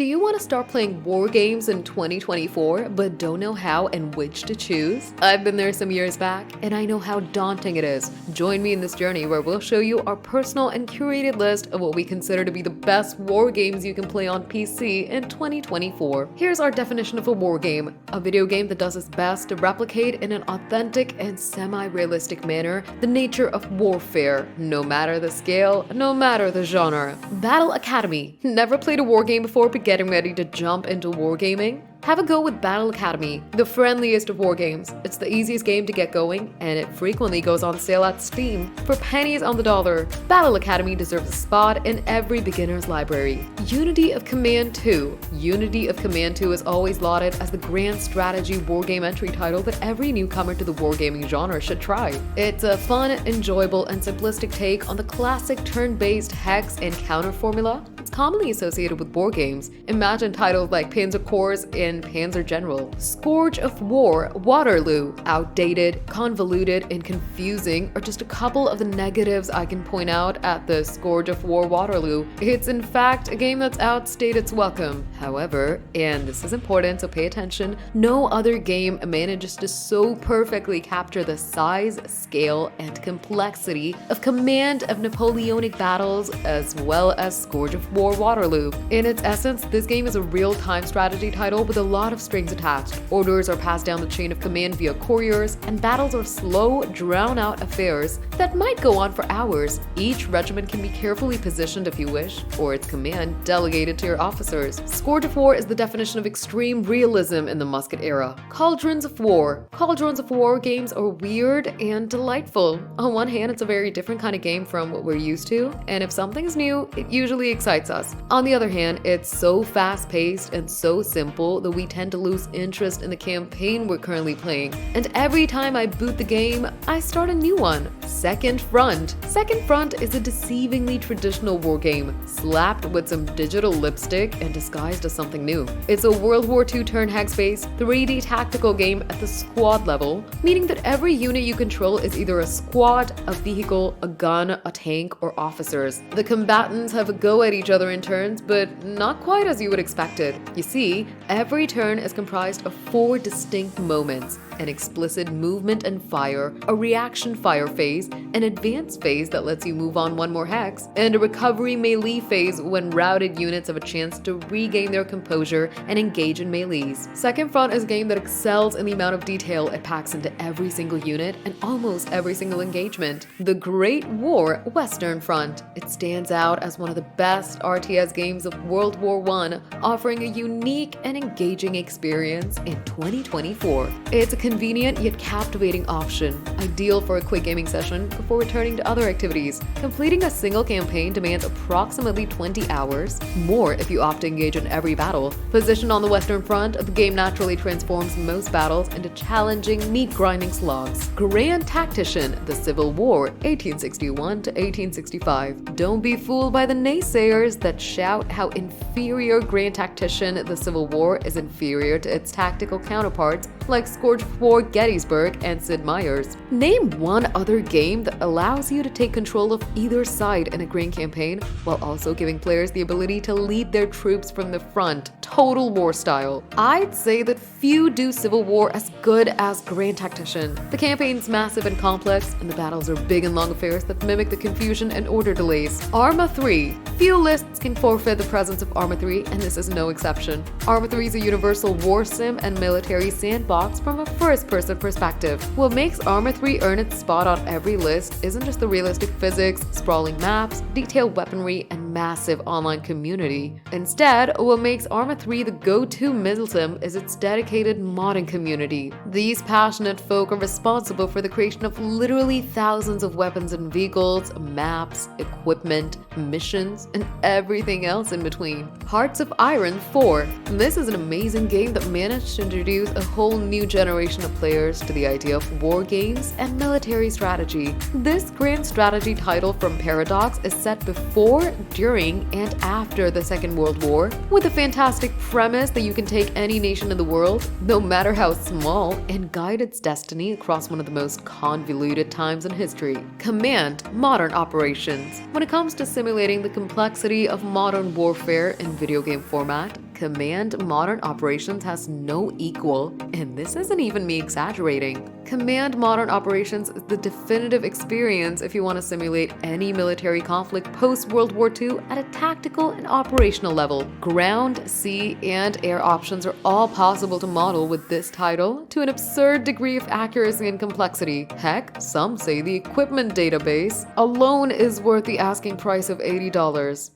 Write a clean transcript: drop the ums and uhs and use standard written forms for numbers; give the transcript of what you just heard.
Do you want to start playing war games in 2024 but don't know how and which to choose? I've been there some years back and I know how daunting it is. Join me in this journey where we'll show you our personal and curated list of what we consider to be the best war games you can play on PC in 2024. Here's our definition of a war game: a video game that does its best to replicate in an authentic and semi-realistic manner the nature of warfare, no matter the scale, no matter the genre. Battle Academy. Never played a war game before but getting ready to jump into wargaming? Have a go with Battle Academy, the friendliest of war games. It's the easiest game to get going, and it frequently goes on sale at Steam for pennies on the dollar. Battle Academy deserves a spot in every beginner's library. Unity of Command 2. Unity of Command 2 is always lauded as the grand strategy wargame entry title that every newcomer to the wargaming genre should try. It's a fun, enjoyable, and simplistic take on the classic turn-based hex and counter formula. It's commonly associated with war games. Imagine titles like Panzer Corps and Panzer General. Scourge of War, Waterloo. Outdated, convoluted, and confusing are just a couple of the negatives I can point out at the Scourge of War, Waterloo. It's in fact a game that's outstayed its welcome. However, and this is important, so pay attention, no other game manages to so perfectly capture the size, scale, and complexity of command of Napoleonic battles as well as Scourge of War, Waterloo. In its essence, this game is a real-time strategy title with a lot of strings attached. Orders are passed down the chain of command via couriers, and battles are slow, drawn-out affairs that might go on for hours. Each regiment can be carefully positioned if you wish, or its command delegated to your officers. Scourge of War is the definition of extreme realism in the musket era. Cauldrons of War. Cauldrons of War games are weird and delightful. On one hand, it's a very different kind of game from what we're used to, and if something's new, it usually excites us. On the other hand, it's so fast-paced and so simple that we tend to lose interest in the campaign we're currently playing. And every time I boot the game, I start a new one. Second Front. Second Front is a deceivingly traditional war game, slapped with some digital lipstick and disguised as something new. It's a World War II turn hex-based 3D tactical game at the squad level, meaning that every unit you control is either a squad, a vehicle, a gun, a tank, or officers. The combatants have a go at each other in turns, but not quite as you would expect it. You see, every turn is comprised of 4 distinct moments: an explicit movement and fire, a reaction fire phase, an advance phase that lets you move on one more hex, and a recovery melee phase when routed units have a chance to regain their composure and engage in melees. Second Front is a game that excels in the amount of detail it packs into every single unit and almost every single engagement. The Great War, Western Front. It stands out as one of the best RTS games of World War I, offering a unique and engaging experience in 2024. It's a convenient yet captivating option, ideal for a quick gaming session before returning to other activities. Completing a single campaign demands approximately 20 hours, more if you opt to engage in every battle. Positioned on the Western Front, the game naturally transforms most battles into challenging, meat-grinding slogs. Grand Tactician, The Civil War, 1861 to 1865. Don't be fooled by the naysayers that shout how inferior Grand Tactician, The Civil War is inferior to its tactical counterparts like Scourge of War, Gettysburg, and Sid Meier's. Name one other game that allows you to take control of either side in a grand campaign while also giving players the ability to lead their troops from the front, Total War style. I'd say that few do Civil War as good as Grand Tactician. The campaign's massive and complex, and the battles are big and long affairs that mimic the confusion and order delays. Arma 3. Few lists can forfeit the presence of Arma 3, and this is no exception. Arma 3 is a universal war sim and military sandbox from a first-person perspective. What makes Arma 3 earn its spot on every list isn't just the realistic physics, sprawling maps, detailed weaponry, and massive online community. Instead, what makes Arma 3 the go-to missile sim is its dedicated modding community. These passionate folk are responsible for the creation of literally thousands of weapons and vehicles, maps, equipment, missions, and everything else in between. Hearts of Iron 4. This is an amazing game that managed to introduce a whole new generation of players to the idea of war games and military strategy. This grand strategy title from Paradox is set before, during, and after the Second World War, with a fantastic premise that you can take any nation in the world, no matter how small, and guide its destiny across one of the most convoluted times in history. Command, Modern Operations. When it comes to simulating the complexity of modern warfare in video game format, Command Modern Operations has no equal, and this isn't even me exaggerating. Command Modern Operations is the definitive experience if you want to simulate any military conflict post-World War II at a tactical and operational level. Ground, sea, and air options are all possible to model with this title to an absurd degree of accuracy and complexity. Heck, some say the equipment database alone is worth the asking price of $80.